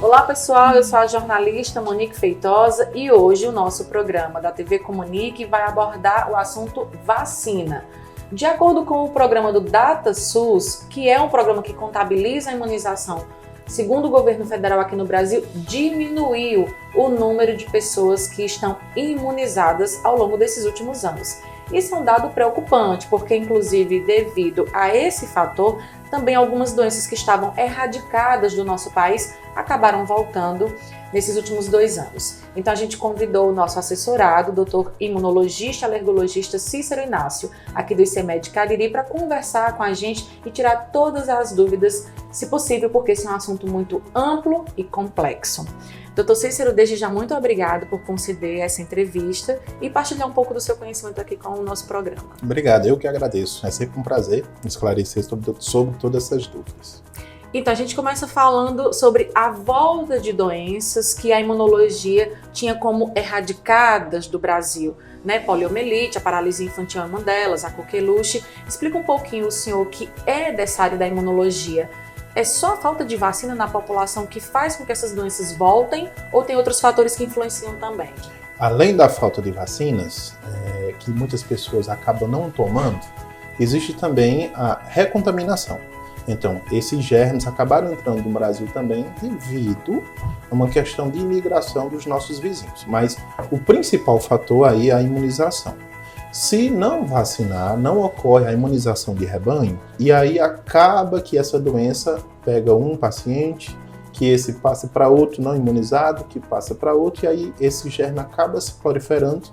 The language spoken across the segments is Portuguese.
Olá pessoal, eu sou a jornalista Monique Feitosa e hoje o nosso programa da TV Comunique vai abordar o assunto vacina. De acordo com o programa do DataSUS, que é um programa que contabiliza a imunização, segundo o governo federal aqui no Brasil, diminuiu o número de pessoas que estão imunizadas ao longo desses últimos anos. Isso é um dado preocupante, porque inclusive devido a esse fator, também algumas doenças que estavam erradicadas do nosso país acabaram voltando nesses últimos 2 anos. Então a gente convidou o nosso assessorado, o doutor imunologista, alergologista Cícero Inácio, aqui do ICEMED Cariri, para conversar com a gente e tirar todas as dúvidas, se possível, porque esse é um assunto muito amplo e complexo. Doutor Cícero, desde já muito obrigado por conceder essa entrevista e partilhar um pouco do seu conhecimento aqui com o nosso programa. Obrigado, eu que agradeço. É sempre um prazer esclarecer sobre todas essas dúvidas. Então, a gente começa falando sobre a volta de doenças que a imunologia tinha como erradicadas do Brasil, né? Poliomielite, a paralisia infantil é uma delas, a coqueluche. Explica um pouquinho, o senhor, que é dessa área da imunologia. É só a falta de vacina na população que faz com que essas doenças voltem ou tem outros fatores que influenciam também? Além da falta de vacinas, que muitas pessoas acabam não tomando, existe também a recontaminação. Então, esses germes acabaram entrando no Brasil também devido a uma questão de imigração dos nossos vizinhos. Mas o principal fator aí é a imunização. Se não vacinar, não ocorre a imunização de rebanho, e aí acaba que essa doença pega um paciente, que esse passa para outro não imunizado, que passa para outro, e aí esse germe acaba se proliferando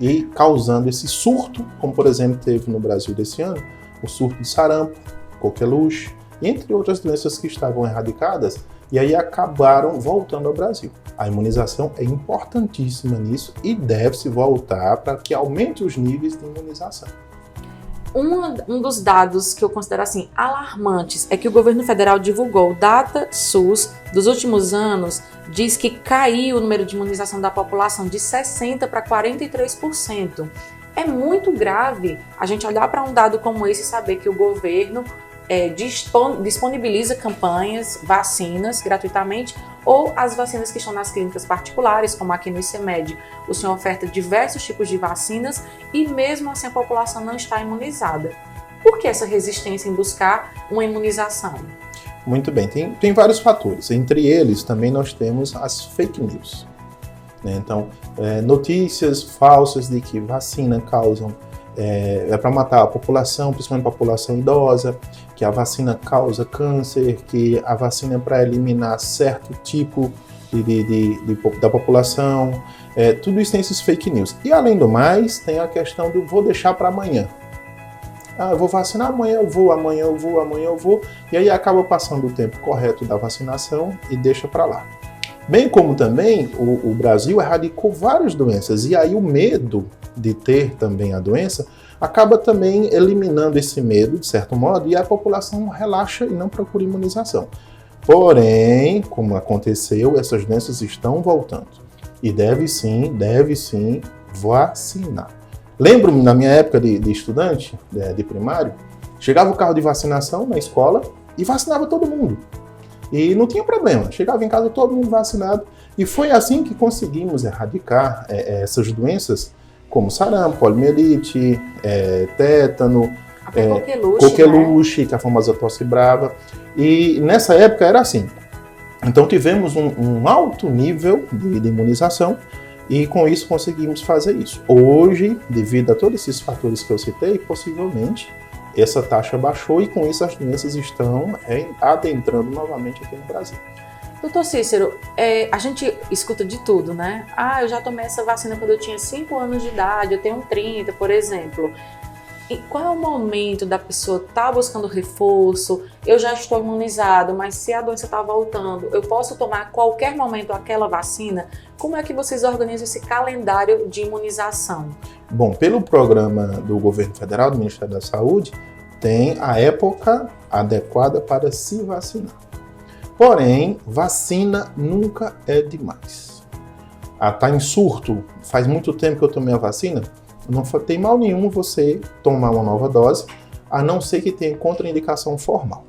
e causando esse surto, como por exemplo teve no Brasil desse ano, o surto de sarampo, coqueluche, entre outras doenças que estavam erradicadas, e aí acabaram voltando ao Brasil. A imunização é importantíssima nisso e deve-se voltar para que aumente os níveis de imunização. Um dos dados que eu considero assim alarmantes é que o governo federal divulgou o DataSUS dos últimos anos, diz que caiu o número de imunização da população de 60% para 43%. É muito grave a gente olhar para um dado como esse e saber que o governo disponibiliza campanhas, vacinas gratuitamente, ou as vacinas que estão nas clínicas particulares, como aqui no ICEMED, o senhor oferta diversos tipos de vacinas e mesmo assim a população não está imunizada. Por que essa resistência em buscar uma imunização? Muito bem, tem vários fatores. Entre eles também nós temos as fake news. Então, notícias falsas de que vacina causam para matar a população, principalmente a população idosa, que a vacina causa câncer, que a vacina é para eliminar certo tipo da população. Tudo isso tem esses fake news. E além do mais, tem a questão do vou deixar para amanhã. Eu vou vacinar amanhã, eu vou, amanhã eu vou, amanhã eu vou. E aí acaba passando o tempo correto da vacinação e deixa para lá. Bem como também o Brasil erradicou várias doenças, e aí o medo de ter também a doença acaba também eliminando esse medo, de certo modo, e a população relaxa e não procura imunização. Porém, como aconteceu, essas doenças estão voltando e deve sim vacinar. Lembro-me, na minha época de estudante, de primário, chegava o carro de vacinação na escola e vacinava todo mundo. E não tinha problema, chegava em casa todo mundo vacinado, e foi assim que conseguimos erradicar essas doenças como sarampo, poliomielite, tétano, coqueluche, né? Que é a famosa tosse brava. E nessa época era assim. Então tivemos um alto nível de imunização e com isso conseguimos fazer isso. Hoje, devido a todos esses fatores que eu citei, possivelmente essa taxa baixou e com isso as doenças estão adentrando novamente aqui no Brasil. Doutor Cícero, a gente escuta de tudo, né? Eu já tomei essa vacina quando eu tinha 5 anos de idade, eu tenho 30, por exemplo. E qual é o momento da pessoa estar buscando reforço? Eu já estou imunizado, mas se a doença está voltando, eu posso tomar a qualquer momento aquela vacina? Como é que vocês organizam esse calendário de imunização? Bom, pelo programa do governo federal, do Ministério da Saúde, tem a época adequada para se vacinar. Porém, vacina nunca é demais. Tá em surto, faz muito tempo que eu tomei a vacina, não tem mal nenhum você tomar uma nova dose, a não ser que tenha contraindicação formal.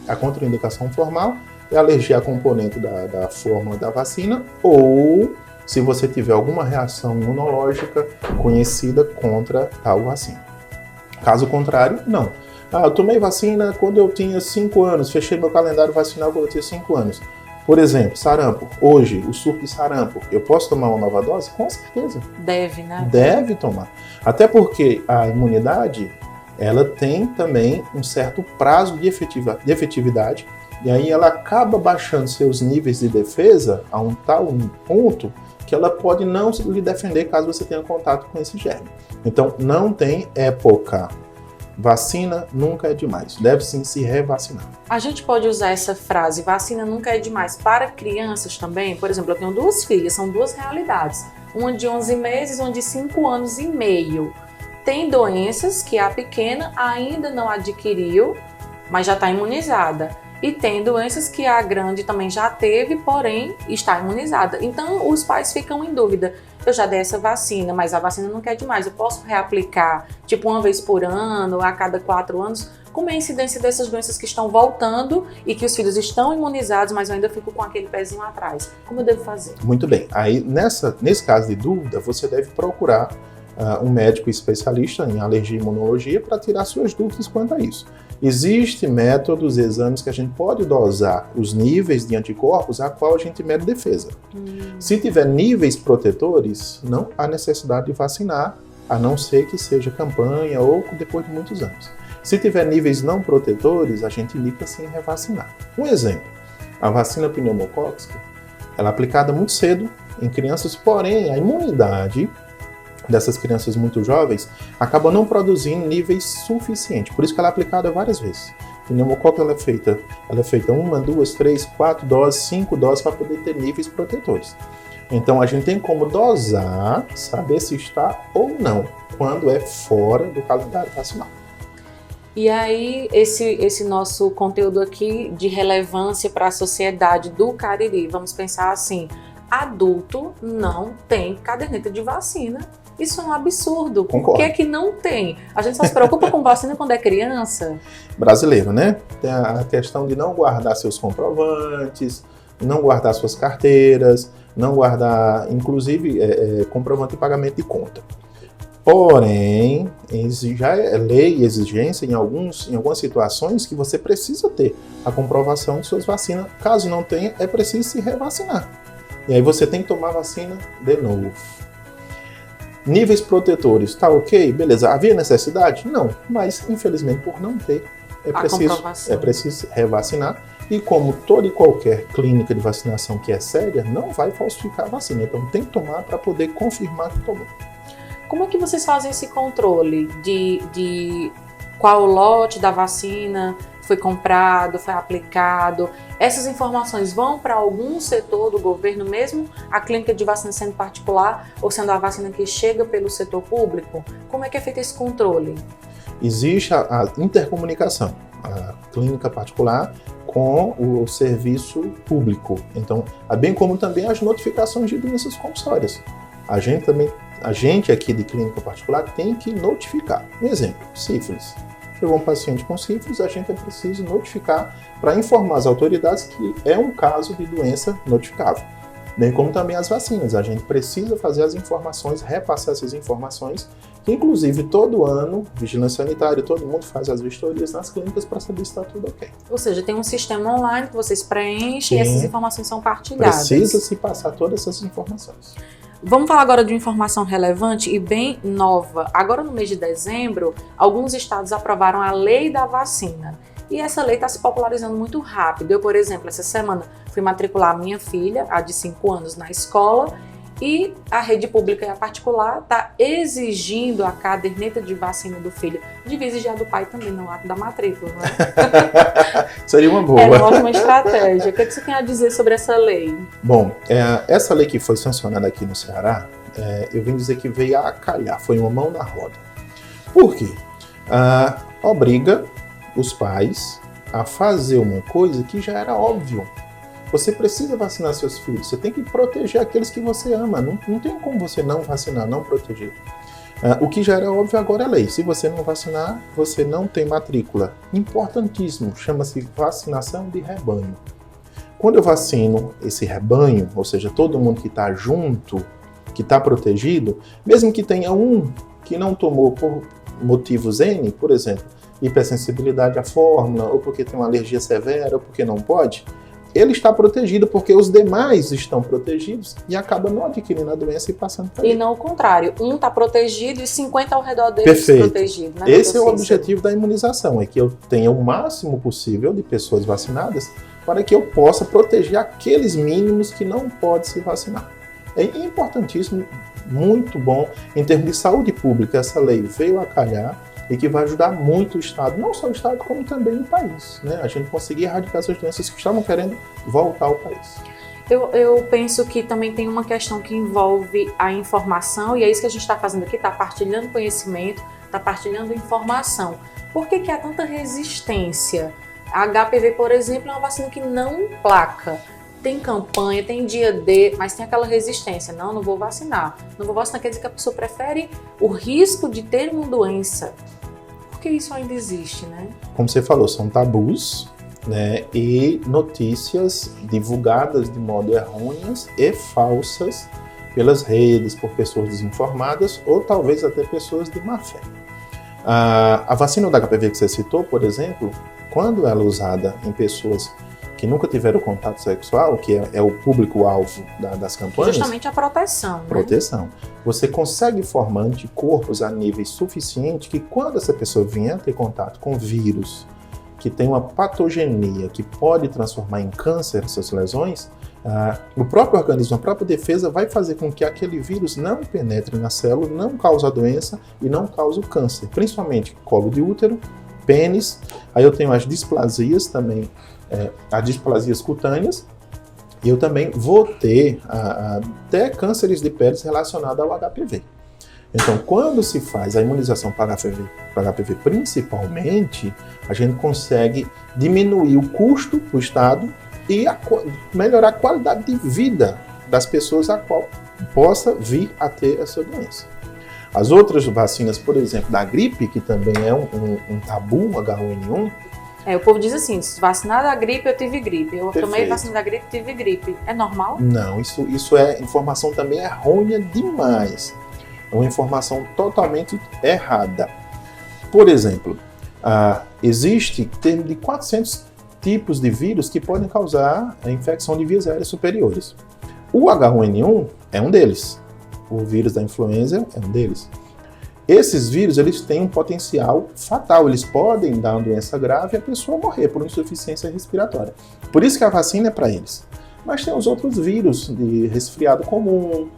A contraindicação formal é alergia a componente da fórmula da vacina ou se você tiver alguma reação imunológica conhecida contra tal vacina. Caso contrário, não. Eu tomei vacina quando eu tinha 5 anos, fechei meu calendário vacinal quando eu tinha 5 anos. Por exemplo, sarampo. Hoje, o surto de sarampo, eu posso tomar uma nova dose? Com certeza. Deve, né? Deve tomar. Até porque a imunidade, ela tem também um certo prazo de efetividade, e aí ela acaba baixando seus níveis de defesa a um tal ponto que ela pode não lhe defender caso você tenha contato com esse germe. Então, não tem época. Vacina nunca é demais. Deve sim se revacinar. A gente pode usar essa frase, vacina nunca é demais, para crianças também? Por exemplo, eu tenho 2 filhas, são 2 realidades. Uma de 11 meses, uma de 5 anos e meio. Tem doenças que a pequena ainda não adquiriu, mas já está imunizada. E tem doenças que a grande também já teve, porém está imunizada. Então, os pais ficam em dúvida. Eu já dei essa vacina, mas a vacina não quer demais. Eu posso reaplicar, tipo, uma vez por ano, a cada 4 anos? Como é a incidência dessas doenças que estão voltando e que os filhos estão imunizados, mas eu ainda fico com aquele pezinho atrás? Como eu devo fazer? Muito bem. Aí, nesse caso de dúvida, você deve procurar um médico especialista em alergia e imunologia para tirar suas dúvidas quanto a isso. Existem métodos, exames que a gente pode dosar os níveis de anticorpos a qual a gente mede defesa. Se tiver níveis protetores, não há necessidade de vacinar, a não ser que seja campanha ou depois de muitos anos. Se tiver níveis não protetores, a gente indica sim revacinar. Um exemplo, a vacina pneumocócica, ela é aplicada muito cedo em crianças, porém a imunidade dessas crianças muito jovens acaba não produzindo níveis suficientes. Por isso que ela é aplicada várias vezes. O pneumococo ela é feita 1, 2, 3, 4 doses, 5 doses para poder ter níveis protetores. Então a gente tem como dosar, saber se está ou não, quando é fora do calendário vacinal. E aí, esse nosso conteúdo aqui de relevância para a sociedade do Cariri, vamos pensar assim, adulto não tem caderneta de vacina. Isso é um absurdo. Concordo. Por que é que não tem? A gente só se preocupa com vacina quando é criança. Brasileiro, né? Tem a questão de não guardar seus comprovantes, não guardar suas carteiras, não guardar, inclusive, comprovante de pagamento de conta. Porém, já é lei e exigência em algumas situações que você precisa ter a comprovação de suas vacinas. Caso não tenha, é preciso se revacinar. E aí você tem que tomar vacina de novo. Níveis protetores, tá ok? Beleza. Havia necessidade? Não. Mas, infelizmente, por não ter, é preciso revacinar. E como toda e qualquer clínica de vacinação que é séria, não vai falsificar a vacina. Então, tem que tomar para poder confirmar que tomou. Como é que vocês fazem esse controle de qual lote da vacina foi comprado, foi aplicado? Essas informações vão para algum setor do governo mesmo? A clínica de vacina sendo particular ou sendo a vacina que chega pelo setor público? Como é que é feito esse controle? Existe a intercomunicação, a clínica particular com o serviço público. Então, bem como também as notificações de doenças compulsórias. A gente aqui de clínica particular tem que notificar. Um exemplo, sífilis. Chegou um paciente com sífilis, a gente é preciso notificar para informar as autoridades que é um caso de doença notificável. Bem como também as vacinas, a gente precisa fazer as informações, repassar essas informações, que inclusive todo ano, vigilância sanitária, todo mundo faz as vistorias nas clínicas para saber se está tudo ok. Ou seja, tem um sistema online que vocês preenchem e essas informações são partilhadas. Precisa se passar todas essas informações. Vamos falar agora de uma informação relevante e bem nova. Agora, no mês de dezembro, alguns estados aprovaram a lei da vacina. E essa lei está se popularizando muito rápido. Eu, por exemplo, essa semana fui matricular a minha filha, a de 5 anos, na escola, e a rede pública e a particular está exigindo a caderneta de vacina do filho. Devia exigir a do pai também no ato da matrícula, não é? Seria uma boa. É uma ótima estratégia. O que você tem a dizer sobre essa lei? Bom, essa lei que foi sancionada aqui no Ceará, eu vim dizer que veio a calhar, foi uma mão na roda. Por quê? Obriga os pais a fazer uma coisa que já era óbvio. Você precisa vacinar seus filhos, você tem que proteger aqueles que você ama, não tem como você não vacinar, não proteger. O que já era óbvio agora é lei, se você não vacinar, você não tem matrícula. Importantíssimo, chama-se vacinação de rebanho. Quando eu vacino esse rebanho, ou seja, todo mundo que está junto, que está protegido, mesmo que tenha um que não tomou por motivos N, por exemplo, hipersensibilidade à fórmula, ou porque tem uma alergia severa, ou porque não pode, ele está protegido porque os demais estão protegidos e acaba não adquirindo a doença e passando para ele. E não o contrário, um está protegido e 50 ao redor dele desprotegido. Né, Esse é o objetivo da imunização, é que eu tenha o máximo possível de pessoas vacinadas para que eu possa proteger aqueles mínimos que não podem se vacinar. É importantíssimo, muito bom, em termos de saúde pública, essa lei veio a calhar e que vai ajudar muito o Estado, não só o Estado, como também o país, né? A gente conseguir erradicar essas doenças que estavam querendo voltar ao país. Eu penso que também tem uma questão que envolve a informação, e é isso que a gente está fazendo aqui, está partilhando conhecimento, está partilhando informação. Por que há tanta resistência? A HPV, por exemplo, é uma vacina que não placa. Tem campanha, tem dia D, mas tem aquela resistência. Não vou vacinar. Não vou vacinar, quer dizer que a pessoa prefere o risco de ter uma doença. Porque isso ainda existe, né? Como você falou, são tabus, né? E notícias divulgadas de modo errôneas e falsas pelas redes, por pessoas desinformadas ou talvez até pessoas de má fé. A vacina da HPV que você citou, por exemplo, quando ela é usada em pessoas que nunca tiveram contato sexual, que é o público-alvo das campanhas... Justamente a proteção. Proteção. Né? Você consegue formar anticorpos a níveis suficientes que quando essa pessoa vier a ter contato com vírus que tem uma patogenia que pode transformar em câncer essas lesões, o próprio organismo, a própria defesa vai fazer com que aquele vírus não penetre na célula, não cause a doença e não cause o câncer, principalmente colo de útero, pênis. Aí eu tenho as displasias também, as displasias cutâneas, e eu também vou ter até cânceres de pele relacionados ao HPV. Então, quando se faz a imunização para HPV principalmente, a gente consegue diminuir o custo para o Estado e melhorar a qualidade de vida das pessoas a qual possa vir a ter essa doença. As outras vacinas, por exemplo, da gripe, que também é um tabu, H1N1. O povo diz assim, vacinar da gripe, eu tive gripe. Eu Perfeito. tomei vacina da gripe, tive gripe. É normal? Não, isso é informação também errônea demais. É uma informação totalmente errada. Por exemplo, existe termo de 400 tipos de vírus que podem causar a infecção de vias aéreas superiores. O H1N1 é um deles. O vírus da influenza é um deles. Esses vírus, eles têm um potencial fatal. Eles podem dar uma doença grave e a pessoa morrer por insuficiência respiratória. Por isso que a vacina é para eles. Mas tem os outros vírus de resfriado comum,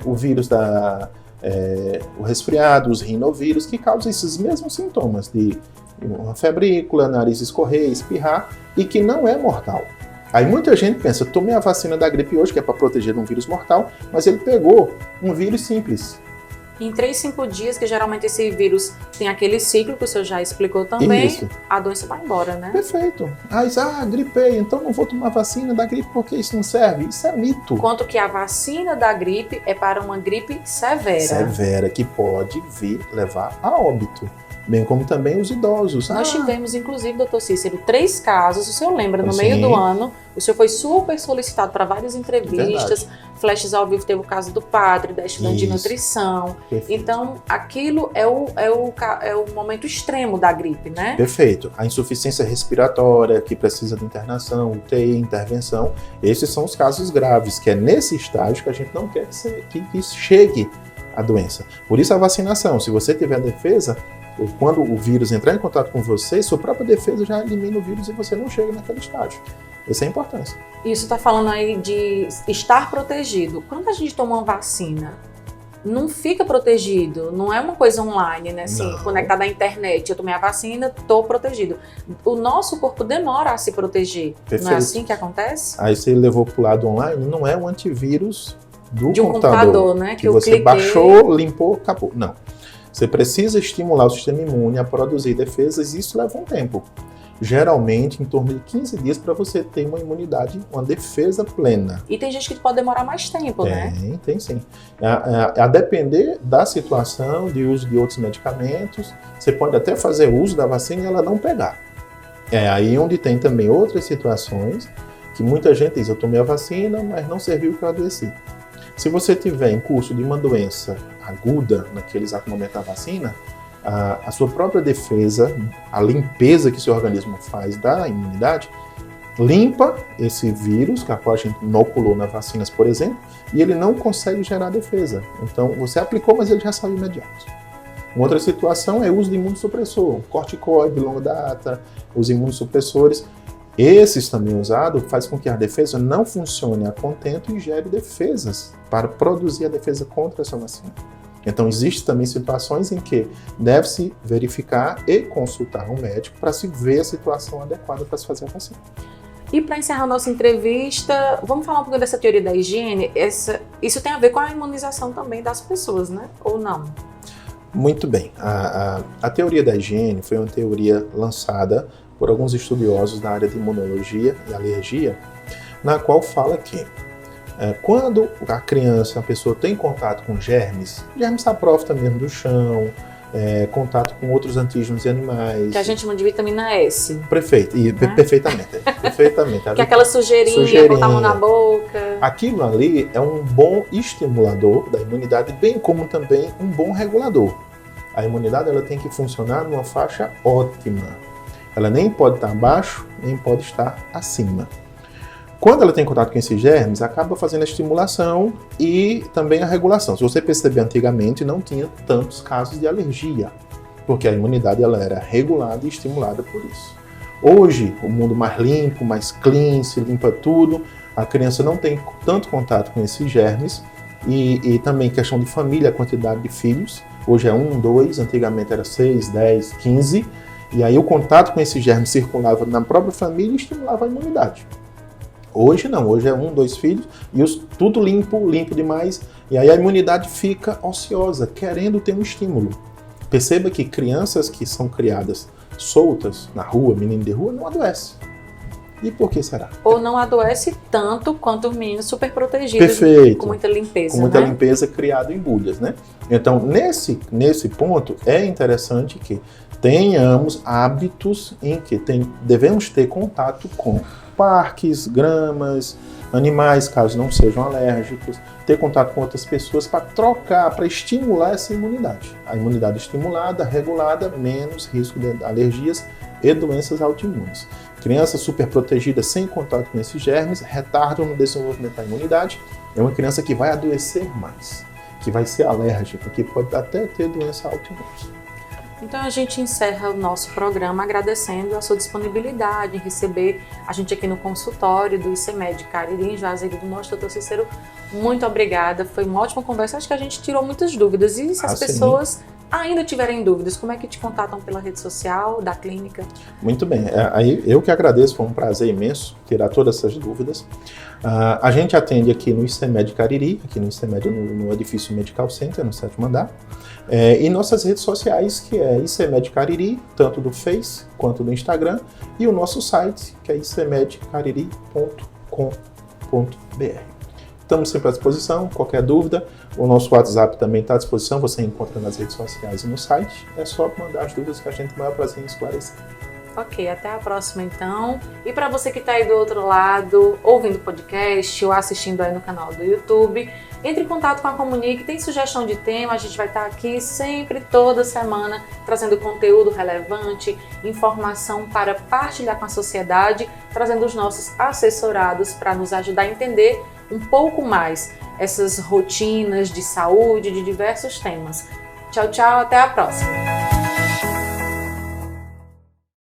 o vírus o resfriado, os rinovírus, que causam esses mesmos sintomas de uma febrícula, nariz escorrer, espirrar, e que não é mortal. Aí muita gente pensa, tomei a vacina da gripe hoje, que é para proteger de um vírus mortal, mas ele pegou um vírus simples. Em 3, 5 dias, que geralmente esse vírus tem aquele ciclo que o senhor já explicou também, Isso. A doença vai embora, né? Perfeito. Gripei, então não vou tomar vacina da gripe porque isso não serve. Isso é mito. Quanto que a vacina da gripe é para uma gripe severa. Severa, que pode vir levar a óbito. Bem como também os idosos. Nós tivemos, inclusive, doutor Cícero, 3 casos, o senhor lembra, no Sim. meio do ano, o senhor foi super solicitado para várias entrevistas, Verdade. Flashes ao vivo, teve o caso do padre, da estudante de Isso. nutrição. Perfeito. Então, aquilo é o momento extremo da gripe, né? Perfeito. A insuficiência respiratória, que precisa de internação, UTI, intervenção, esses são os casos graves, que é nesse estágio que a gente não quer que chegue a doença. Por isso a vacinação, se você tiver defesa, quando o vírus entrar em contato com você, sua própria defesa já elimina o vírus e você não chega naquele estágio. Essa é a importância. Isso está falando aí de estar protegido. Quando a gente toma uma vacina, não fica protegido, não é uma coisa online, né? Assim, Não. conectada à internet, eu tomei a vacina, estou protegido. O nosso corpo demora a se proteger. Perfeito. Não é assim que acontece? Aí você levou para o lado online, não é um antivírus do De um computador, né? que você baixou, limpou, acabou. Não. Você precisa estimular o sistema imune a produzir defesas e isso leva um tempo. Geralmente, em torno de 15 dias para você ter uma imunidade, uma defesa plena. E tem gente que pode demorar mais tempo, né? Tem sim. A depender da situação, de uso de outros medicamentos, você pode até fazer uso da vacina e ela não pegar. É aí onde tem também outras situações que muita gente diz, eu tomei a vacina, mas não serviu que eu adoeci. Se você tiver em curso de uma doença aguda, naquele exato momento da vacina, a sua própria defesa, a limpeza que seu organismo faz da imunidade, limpa esse vírus, que a qual a gente inoculou nas vacinas, por exemplo, e ele não consegue gerar defesa. Então, você aplicou, mas ele já saiu imediato. Uma outra situação é o uso de imunossupressor, corticoide de longa data, os imunossupressores. Esses também usados faz com que a defesa não funcione a contento e gere defesas para produzir a defesa contra essa vacina. Então, existem também situações em que deve-se verificar e consultar um médico para se ver a situação adequada para se fazer a vacina. E para encerrar a nossa entrevista, vamos falar um pouco dessa teoria da higiene. Isso tem a ver com a imunização também das pessoas, né? Ou não? Muito bem. A teoria da higiene foi uma teoria lançada por alguns estudiosos da área de imunologia e alergia, na qual fala que quando a criança, a pessoa tem contato com germes saprófita mesmo do chão, contato com outros antígenos de animais. Que a gente chama de vitamina S. Perfeito, e perfeitamente. Perfeitamente. Que é aquela sujeirinha, botar a mão na boca. Aquilo ali é um bom estimulador da imunidade, bem como também um bom regulador. A imunidade ela tem que funcionar numa faixa ótima. Ela nem pode estar abaixo, nem pode estar acima. Quando ela tem contato com esses germes, acaba fazendo a estimulação e também a regulação. Se você perceber, antigamente não tinha tantos casos de alergia, porque a imunidade ela era regulada e estimulada por isso. Hoje, o mundo mais limpo, mais clean, se limpa tudo, a criança não tem tanto contato com esses germes e também questão de família, a quantidade de filhos. Hoje é 1, 2, antigamente era 6, 10, 15, e aí o contato com esses germes circulava na própria família e estimulava a imunidade. Hoje não, hoje é 1, 2 filhos e tudo limpo demais, e aí a imunidade fica ociosa, querendo ter um estímulo. Perceba que crianças que são criadas soltas na rua, menino de rua, não adoecem. E por que será? Ou não adoece tanto quanto os meninos super protegidos. Perfeito. Com muita limpeza, com muita né? limpeza, criado em bolhas, né? Então, nesse ponto, é interessante que tenhamos hábitos em que devemos ter contato com parques, gramas, animais, caso não sejam alérgicos, ter contato com outras pessoas para trocar, para estimular essa imunidade. A imunidade estimulada, regulada, menos risco de alergias e doenças autoimunes. Criança super protegida sem contato com esses germes retardam no desenvolvimento da imunidade. É uma criança que vai adoecer mais, que vai ser alérgica, que pode até ter doença autoimune. Então a gente encerra o nosso programa agradecendo a sua disponibilidade em receber a gente aqui no consultório do ICEMED Cariri, em Juazeiro do Norte. Doutor Cícero, muito obrigada. Foi uma ótima conversa. Acho que a gente tirou muitas dúvidas. E se as pessoas ainda tiverem dúvidas, como é que te contatam pela rede social da clínica? Muito bem. Aí eu que agradeço, foi um prazer imenso tirar todas essas dúvidas. A gente atende aqui no ICEMED Cariri, aqui no ICEMED, no edifício Medical Center, no 7º andar. E nossas redes sociais, que é ICEMED Cariri, tanto do Face quanto do Instagram, e o nosso site, que é icemedcariri.com.br. Estamos sempre à disposição, qualquer dúvida, o nosso WhatsApp também está à disposição, você encontra nas redes sociais e no site, é só mandar as dúvidas que a gente tem o maior prazer em esclarecer. Ok, até a próxima então. E para você que está aí do outro lado, ouvindo o podcast ou assistindo aí no canal do YouTube, entre em contato com a Comunique, tem sugestão de tema, a gente vai estar aqui sempre, toda semana, trazendo conteúdo relevante, informação para partilhar com a sociedade, trazendo os nossos assessorados para nos ajudar a entender um pouco mais essas rotinas de saúde, de diversos temas. Tchau, tchau, até a próxima!